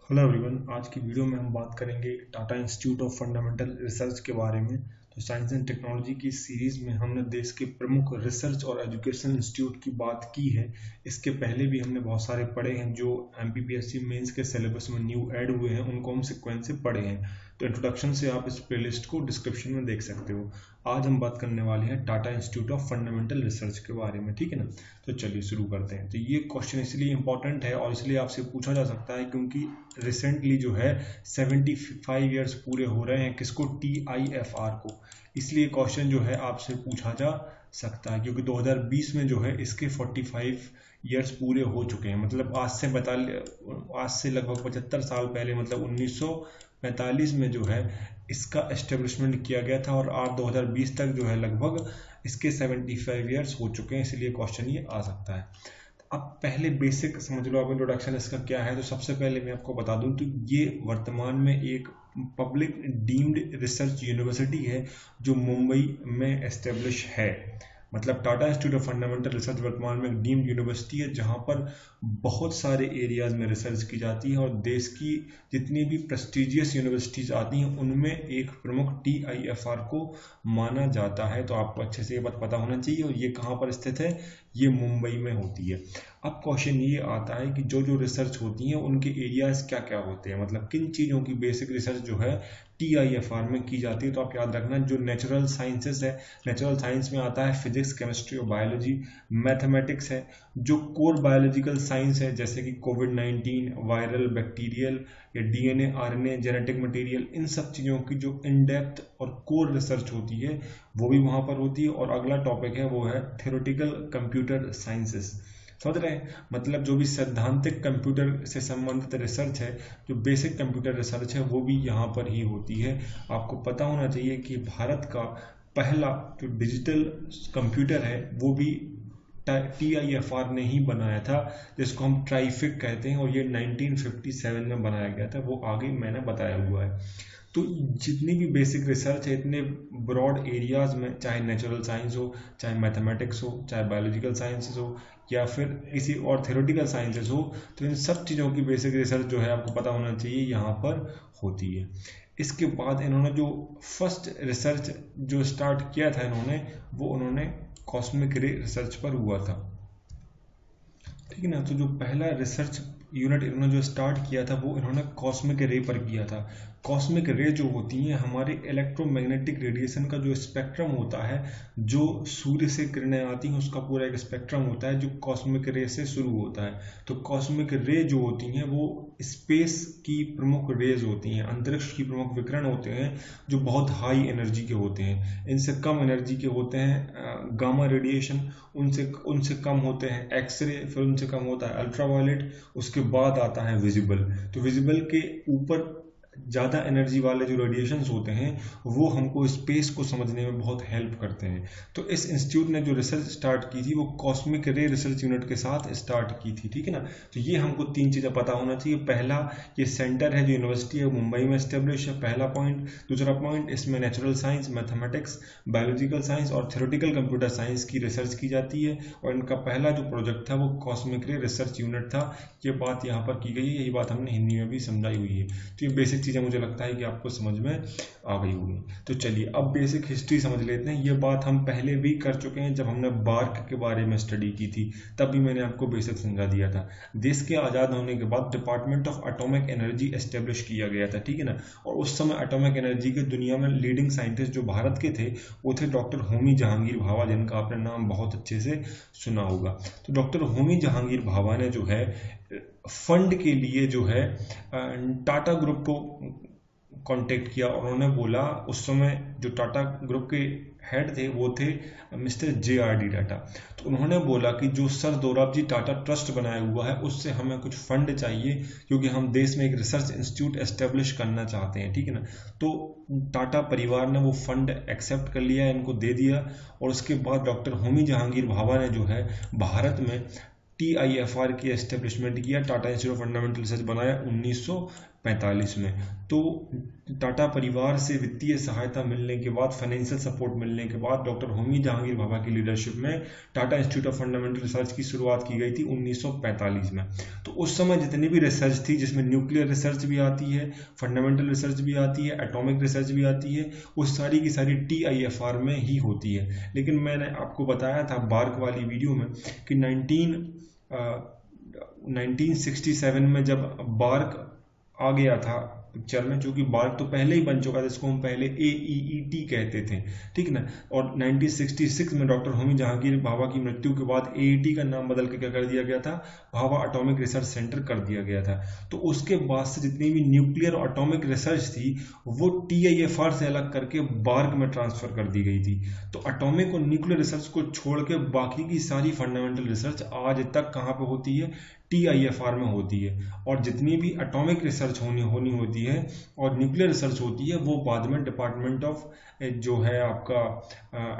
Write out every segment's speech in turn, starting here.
Hello everyone. आज की video में हम बात करेंगे Tata institute of fundamental research के बारे में। तो साइंस एंड टेक्नोलॉजी की सीरीज में हमने देश के प्रमुख रिसर्च और एजुकेशन इंस्टीट्यूट की बात की है। इसके पहले भी हमने बहुत सारे पढ़े हैं जो एमपीपीएससी मेंस के सिलेबस में न्यू ऐड हुए हैं, उनको हम सीक्वेंस से पढ़े हैं। तो इंट्रोडक्शन से आप इस प्लेलिस्ट को डिस्क्रिप्शन में देख सकते हो। आज हम बात करने वाले हैं Tata institute of fundamental research के बारे में, ठीक है ना। तो चलिए शुरू करते हैं। तो ये क्वेश्चन इसलिए इंपॉर्टेंट है और इसलिए आपसे पूछा जा सकता है क्योंकि रिसेंटली जो है 75 ईयर्स पूरे हो रहे हैं किसको, TIFR को। इसलिए क्वेश्चन जो है आपसे पूछा जा सकता है क्योंकि 2020 में जो है इसके 45 ईयर्स पूरे हो चुके हैं। मतलब आज से लगभग 75 साल पहले, मतलब 1945 में जो है इसका एस्टेब्लिशमेंट किया गया था और आज 2020 तक जो है लगभग इसके 75 ईयर्स हो चुके हैं। इसलिए क्वेश्चन ये आ सकता है। अब पहले बेसिक समझ लो, अब इंट्रोडक्शन इसका क्या है। तो सबसे पहले मैं आपको बता दूं तो ये वर्तमान में एक पब्लिक डीम्ड रिसर्च यूनिवर्सिटी है जो मुंबई में एस्टेब्लिश है। मतलब Tata institute of fundamental research वर्तमान में एक डीम्ड यूनिवर्सिटी है जहां पर बहुत सारे एरियाज में रिसर्च की जाती है और देश की जितनी भी प्रेस्टिजियस यूनिवर्सिटीज आती हैं उनमें एक प्रमुख TIFR को माना जाता है। तो आपको अच्छे से ये बात पता होना चाहिए। और ये कहाँ पर स्थित है, ये मुंबई में होती है। अब क्वेश्चन ये आता है कि जो जो रिसर्च होती है उनके एरियाज क्या क्या होते हैं, मतलब किन चीज़ों की बेसिक रिसर्च जो है TIFR में की जाती है। तो आप याद रखना, जो नेचुरल साइंसेस है, नेचुरल साइंस में आता है फिजिक्स, केमिस्ट्री और बायोलॉजी। मैथमेटिक्स है, जो कोर बायोलॉजिकल साइंस है जैसे कि कोविड-19, वायरल, बैक्टीरियल या DNA RNA जेनेटिक मटेरियल, इन सब चीज़ों की जो इन डेप्थ और कोर रिसर्च होती है वो भी वहाँ पर होती है। और अगला टॉपिक है वो है थ्योरेटिकल कंप्यूटर साइंसेस। समझ रहे हैं, मतलब जो भी सैद्धांतिक कंप्यूटर से संबंधित रिसर्च है, जो बेसिक कंप्यूटर रिसर्च है वो भी यहाँ पर ही होती है। आपको पता होना चाहिए कि भारत का पहला जो डिजिटल कंप्यूटर है वो भी TIFR ने ही बनाया था, जिसको हम ट्राइफिक कहते हैं, और ये 1957 में बनाया गया था। वो आगे मैंने बताया हुआ है। तो जितनी भी बेसिक रिसर्च है इतने ब्रॉड एरियाज में, चाहे नेचुरल साइंस हो, चाहे मैथमेटिक्स हो, चाहे बायोलॉजिकल साइंसेस हो या फिर किसी और थ्योरेटिकल साइंसेस हो, तो इन सब चीज़ों की बेसिक रिसर्च जो है आपको पता होना चाहिए यहाँ पर होती है। इसके बाद इन्होंने जो फर्स्ट रिसर्च जो स्टार्ट किया था उन्होंने कॉस्मिक रे रिसर्च पर हुआ था, ठीक है ना। तो जो पहला रिसर्च यूनिट इन्होंने जो स्टार्ट किया था वो इन्होंने कॉस्मिक रे पर किया था। कॉस्मिक रे जो होती हैं हमारे इलेक्ट्रोमैग्नेटिक रेडिएशन का जो स्पेक्ट्रम होता है, जो सूर्य से किरणें आती हैं उसका पूरा एक स्पेक्ट्रम होता है जो कॉस्मिक रे से शुरू होता है। तो कॉस्मिक रे जो होती हैं वो स्पेस की प्रमुख रेज होती हैं, अंतरिक्ष की प्रमुख विकिरण होते हैं जो बहुत हाई एनर्जी के होते हैं। इनसे कम एनर्जी के होते हैं गामा रेडिएशन, उनसे उनसे कम होते हैं एक्सरे, फिर उनसे कम होता है अल्ट्रावायलेट, उसके बाद आता है विजिबल। तो विजिबल के ऊपर ज़्यादा एनर्जी वाले जो रेडिएशंस होते हैं वो हमको स्पेस को समझने में बहुत हेल्प करते हैं। तो इस इंस्टीट्यूट ने जो रिसर्च स्टार्ट की थी वो कॉस्मिक रे रिसर्च यूनिट के साथ स्टार्ट की थी, ठीक है ना। तो ये हमको तीन चीज़ें पता होना चाहिए। पहला, ये सेंटर है जो यूनिवर्सिटी है मुंबई में एस्टेब्लिश है, पहला पॉइंट। दूसरा पॉइंट, इसमें natural science, mathematics, biological science और थ्योरेटिकल कंप्यूटर साइंस की रिसर्च की जाती है। और इनका पहला जो प्रोजेक्ट था वो कॉस्मिक रे रिसर्च यूनिट था। ये बात यहाँ पर की गई है, यही बात हमने हिंदी में भी समझाई हुई है। तो ये बेसिक चीज़ें मुझे लगता है कि आपको समझ में आ गई होगी। तो चलिए अब बेसिक हिस्ट्री समझ लेते हैं। ये बात हम पहले भी कर चुके हैं जब हमने बार्क के बारे में स्टडी की थी, तब भी मैंने आपको बेसिक समझा दिया था। देश के आज़ाद होने के बाद department of atomic energy establish किया गया था, ठीक है ना। और उस समय एटॉमिक एनर्जी के दुनिया में लीडिंग साइंटिस्ट जो भारत के थे वो थे डॉक्टर होमी जहांगीर भाभा, जिनका आपने नाम बहुत अच्छे से सुना होगा। तो डॉक्टर होमी जहांगीर भाभा ने जो है फंड के लिए जो है टाटा ग्रुप को कांटेक्ट किया और उन्होंने बोला, उस समय जो टाटा ग्रुप के हेड थे वो थे मिस्टर JRD टाटा। तो उन्होंने बोला कि जो सर दोराबजी टाटा ट्रस्ट बनाया हुआ है उससे हमें कुछ फंड चाहिए क्योंकि हम देश में एक रिसर्च इंस्टीट्यूट एस्टेब्लिश करना चाहते हैं, ठीक है ना। तो टाटा परिवार ने वो फंड एक्सेप्ट कर लिया, इनको दे दिया। और उसके बाद डॉक्टर होमी जहांगीर भाभा ने जो है भारत में TIFR की एस्टेब्लिशमेंट किया, Tata institute of fundamental research बनाया 1945 में। तो टाटा परिवार से वित्तीय सहायता मिलने के बाद, फाइनेंशियल सपोर्ट मिलने के बाद डॉक्टर होमी जहांगीर भाभा की लीडरशिप में Tata institute of fundamental research की शुरुआत की गई थी 1945 में। तो उस समय जितनी भी रिसर्च थी, जिसमें न्यूक्लियर रिसर्च भी आती है, फंडामेंटल रिसर्च भी आती है, एटॉमिक रिसर्च भी आती है, वो सारी की सारी TIFR में ही होती है। लेकिन मैंने आपको बताया था बार्क वाली वीडियो में कि 1967 में जब बार्क आ गया था पिक्चर में, चूंकि बार्क तो पहले ही बन चुका था, इसको हम पहले AEET कहते थे, ठीक ना। और 1966 में डॉक्टर होमी जहांगीर भाभा की मृत्यु के बाद AET का नाम बदल के क्या कर दिया गया था, भाभा एटॉमिक रिसर्च सेंटर कर दिया गया था। तो उसके बाद से जितनी भी न्यूक्लियर और एटॉमिक रिसर्च थी वो TIFR से अलग करके बार्क में ट्रांसफर कर दी गई थी। तो एटॉमिक और न्यूक्लियर रिसर्च को छोड़ के बाकी की सारी फंडामेंटल रिसर्च आज तक कहाँ पे होती है, TIFR में होती है। और जितनी भी एटॉमिक रिसर्च होनी होती है और न्यूक्लियर रिसर्च होती है वो बाद में डिपार्टमेंट ऑफ जो है आपका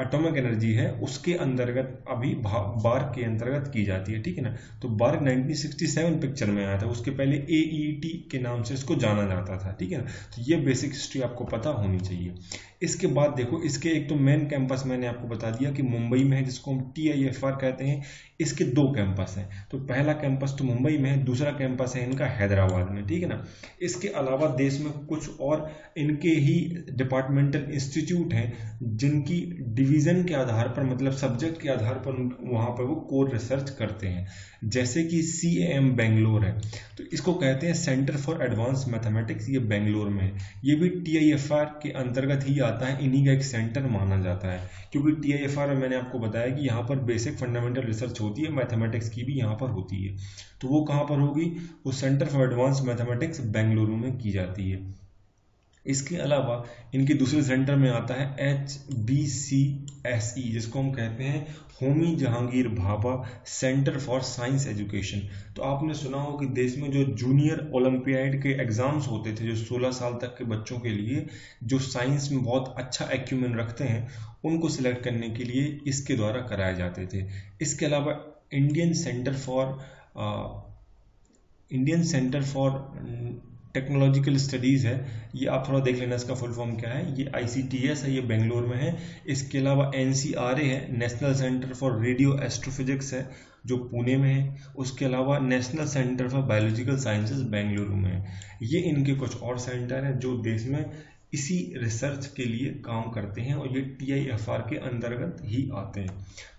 एटॉमिक एनर्जी है उसके अंतर्गत अभी बार्क के अंतर्गत की जाती है, ठीक है ना। तो बार्क 1967 पिक्चर में आया था, उसके पहले AET के नाम से इसको जाना जाता था, ठीक है ना। तो ये बेसिक हिस्ट्री आपको पता होनी चाहिए। इसके बाद देखो, इसके एक तो मेन कैंपस मैंने आपको बता दिया कि मुंबई में है, जिसको हम TIFR कहते हैं। इसके 2 कैंपस हैं, तो पहला कैंपस तो मुंबई में है, दूसरा कैंपस है इनका हैदराबाद में, ठीक है ना। इसके अलावा देश में कुछ और इनके ही डिपार्टमेंटल इंस्टीट्यूट हैं जिनकी डिवीजन के आधार पर, मतलब सब्जेक्ट के आधार पर वहाँ पर वो कोर रिसर्च करते हैं। जैसे कि CAM बेंगलोर है, तो इसको कहते हैं सेंटर फॉर एडवांस मैथमेटिक्स, ये बेंगलोर में है। ये भी TIFR के अंतर्गत ही आता है, इन्हीं का एक सेंटर माना जाता है। क्योंकि TIFR में मैंने आपको बताया कि यहाँ पर बेसिक फंडामेंटल रिसर्च होती है, मैथमेटिक्स की भी यहाँ पर होती है। तो वो कहाँ पर होगी, वो centre for advance mathematics Bengaluru में की जाती है। इसके अलावा इनके दूसरे सेंटर में आता है HBCSE, जिसको हम कहते हैं Homi Jahangir Bhabha centre for science education. तो आपने सुना हो कि देश में जो जूनियर ओलंपियाड के एग्जाम्स होते थे, जो 16 साल तक के बच्चों के लिए जो साइंस में बहुत अच्छा एक्यूमेन रखते हैं, उनको सिलेक्ट करने के लिए इसके द्वारा कराए जाते थे। इसके अलावा Indian centre for technological studies है, ये आप थोड़ा देख लेना इसका फुल फॉर्म क्या है। ये ICTS है, ये बेंगलोर में है। इसके अलावा NCRA है, national centre for radio astrophysics है, जो पुणे में है। उसके अलावा national centre for biological sciences Bengaluru में है। ये इनके कुछ और सेंटर हैं जो देश में इसी रिसर्च के लिए काम करते हैं और ये TIFR के अंतर्गत ही आते हैं,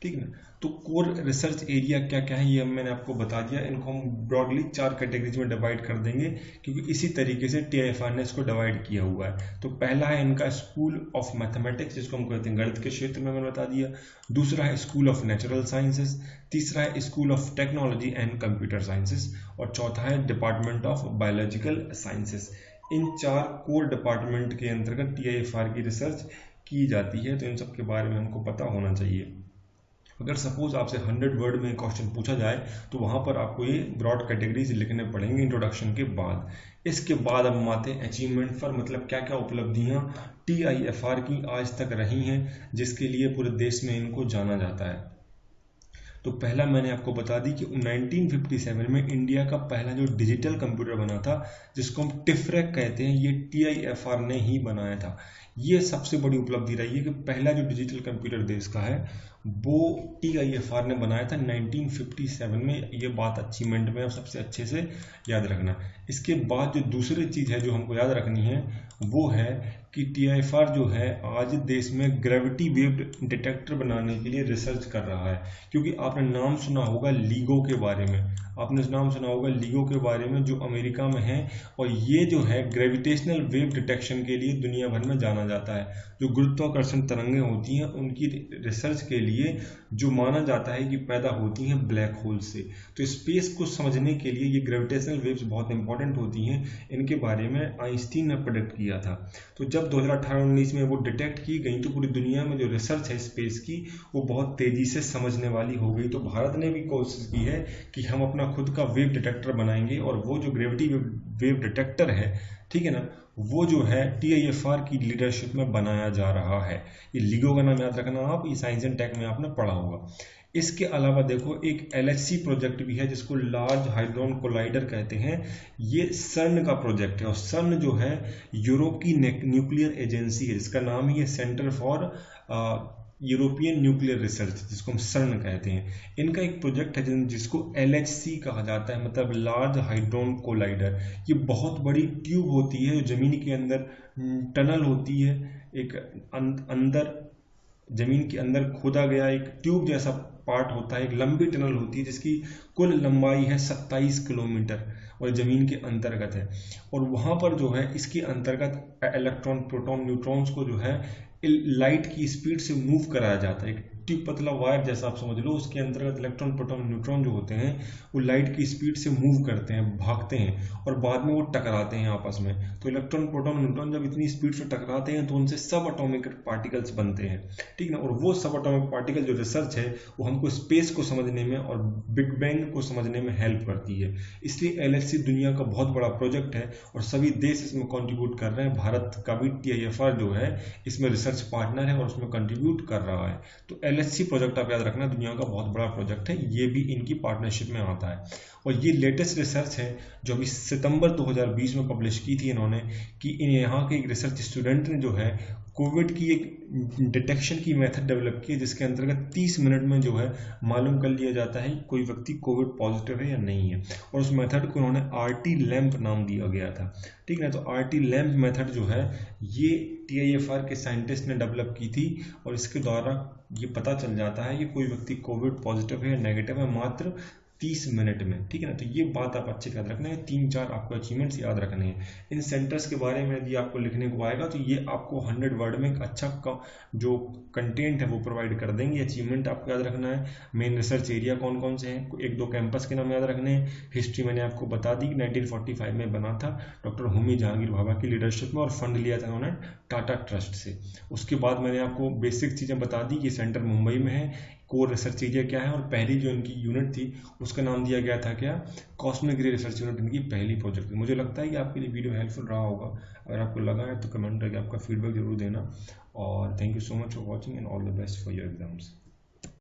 ठीक है। तो कोर रिसर्च एरिया क्या क्या है ये मैंने आपको बता दिया। इनको हम ब्रॉडली 4 कैटेगरीज में डिवाइड कर देंगे, क्योंकि इसी तरीके से TIFR ने इसको डिवाइड किया हुआ है। तो पहला है इनका स्कूल ऑफ मैथमेटिक्स, जिसको हम कहते हैं गणित के क्षेत्र में, मैंने बता दिया। दूसरा है स्कूल ऑफ नेचुरल साइंसेस। तीसरा है school of technology and computer sciences. और चौथा है department of biological sciences. In 4 core department के अंतर्गत TIFR की रिसर्च की जाती है। तो इन सब के बारे में हमको पता होना चाहिए। अगर सपोज आपसे 100 वर्ड में क्वेश्चन पूछा जाए तो वहाँ पर आपको ये ब्रॉड कैटेगरीज लिखने पड़ेंगे इंट्रोडक्शन के बाद। इसके बाद हम आते हैं अचीवमेंट पर, मतलब क्या क्या उपलब्धियाँ TIFR की आज तक रही हैं जिसके लिए पूरे देश में इनको जाना जाता है। तो पहला मैंने आपको बता दी कि 1957 में इंडिया का पहला जो डिजिटल कंप्यूटर बना था, जिसको हम टिफ्रैक कहते हैं, ये TIFR ने ही बनाया था। ये सबसे बड़ी उपलब्धि रही है कि पहला जो डिजिटल कंप्यूटर देश का है वो TIFR ने बनाया था 1957 में। ये बात अचीवमेंट में सबसे अच्छे से याद रखना। इसके बाद जो दूसरी चीज़ है जो हमको याद रखनी है वो है कि TIFR जो है आज देश में ग्रेविटी वेव डिटेक्टर बनाने के लिए रिसर्च कर रहा है। क्योंकि आपने नाम सुना होगा LIGO के बारे में, आपने नाम सुना होगा LIGO के बारे में, जो अमेरिका में है। और ये जो है ग्रेविटेशनल वेव डिटेक्शन के लिए दुनिया भर में जाना जाता है। जो गुरुत्वाकर्षण तरंगें होती हैं उनकी रिसर्च के लिए जो माना जाता है कि पैदा होती हैं ब्लैक होल से। तो स्पेस को समझने के लिए ये ग्रेविटेशनल वेव्स बहुत इंपॉर्टेंट होती हैं। इनके बारे में आइंस्टीन ने प्रेडिक्ट किया था। तो जब 2018-19 में वो डिटेक्ट की गई तो पूरी दुनिया में जो रिसर्च है स्पेस की वो बहुत तेज़ी से समझने वाली हो गई। तो भारत ने भी कोशिश की है कि हम अपना खुद का वेव डिटेक्टर बनाएंगे और वो जो ग्रेविटी वेव डिटेक्टर है, ठीक है ना, वो जो है TIFR की लीडरशिप में बनाया जा रहा है। ये लिगो का नाम याद रखना आप, ये साइंस एंड टेक में आपने पढ़ा होगा। इसके अलावा देखो एक LHC प्रोजेक्ट भी है जिसको लार्ज हाइड्रोन कोलाइडर कहते हैं। ये CERN का प्रोजेक्ट है, और CERN जो है यूरोप की न्यूक्लियर एजेंसी है, जिसका नाम ही है centre for European nuclear research, जिसको हम CERN कहते हैं। इनका एक प्रोजेक्ट है जिसको LHC कहा जाता है, मतलब लार्ज हाइड्रोन कोलाइडर। ये बहुत बड़ी ट्यूब होती है जो जमीन के अंदर टनल होती है, एक अंदर जमीन के अंदर खोदा गया एक ट्यूब जैसा पार्ट होता है, एक लंबी टनल होती है जिसकी कुल लंबाई है 27 किलोमीटर और जमीन के अंतर्गत है। और वहां पर जो है इसके अंतर्गत इलेक्ट्रॉन, प्रोटॉन, न्यूट्रॉन्स को जो है लाइट की स्पीड से मूव कराया जाता है। एक ट्यूब, पतला वायर जैसा आप समझ लो, उसके अंतर्गत इलेक्ट्रॉन, प्रोटॉन, न्यूट्रॉन जो होते हैं वो लाइट की स्पीड से मूव करते हैं, भागते हैं, और बाद में वो टकराते हैं आपस में। तो इलेक्ट्रॉन, प्रोटॉन, न्यूट्रॉन जब इतनी स्पीड से टकराते हैं तो उनसे सब एटॉमिक पार्टिकल्स बनते हैं, ठीक ना। और वो सब एटॉमिक पार्टिकल जो रिसर्च है वो हमको स्पेस को समझने में और बिग बैंग को समझने में हेल्प करती है। इसलिए LHC दुनिया का बहुत बड़ा प्रोजेक्ट है और सभी देश इसमें कंट्रीब्यूट कर रहे हैं। भारत का भी TIFR जो है इसमें रिसर्च पार्टनर है और उसमें कंट्रीब्यूट कर रहा है। तो LHC प्रोजेक्ट आप याद रखना दुनिया का बहुत बड़ा प्रोजेक्ट है, ये भी इनकी पार्टनरशिप में आता है। और ये लेटेस्ट रिसर्च है जो अभी सितंबर 2020 में पब्लिश की थी इन्होंने, कि यहाँ के एक रिसर्च स्टूडेंट ने जो है कोविड की एक डिटेक्शन की मेथड डेवलप की है, जिसके अंतर्गत 30 मिनट में जो है मालूम कर लिया जाता है कोई व्यक्ति कोविड पॉजिटिव है या नहीं है। और उस मेथड को उन्होंने RT लैंप नाम दिया गया था, ठीक है। तो RT लैंप मेथड जो है ये TIFR के साइंटिस्ट ने डेवलप की थी, और इसके द्वारा ये पता चल जाता है कि कोई व्यक्ति कोविड पॉजिटिव है या नेगेटिव है मात्र 30 मिनट में, ठीक है ना। तो ये बात आप अच्छे से याद रखना है, 3-4 आपको अचीवमेंट्स याद रखने हैं। इन सेंटर्स के बारे में यदि आपको लिखने को आएगा तो ये आपको 100 वर्ड में एक अच्छा जो कंटेंट है वो प्रोवाइड कर देंगे। अचीवमेंट आपको याद रखना है, मेन रिसर्च एरिया कौन कौन से हैं, 1-2 कैंपस के नाम याद रखने हैं। हिस्ट्री मैंने आपको बता दी, 1945 में बना था डॉक्टर होमी जहांगीर भाभा की लीडरशिप में, और फंड लिया था उन्होंने टाटा ट्रस्ट से। उसके बाद मैंने आपको बेसिक चीज़ें बता दी कि सेंटर मुंबई में है, कोर रिसर्च एरिया क्या है, और पहली जो इनकी यूनिट थी उसका नाम दिया गया था क्या, कॉस्मिक रे रिसर्च यूनिट इनकी पहली प्रोजेक्ट थी। मुझे लगता है कि आपके लिए वीडियो हेल्पफुल रहा होगा। अगर आपको लगा है तो कमेंट करके आपका फीडबैक जरूर देना। और thank you so much for watching and all the best for your exams.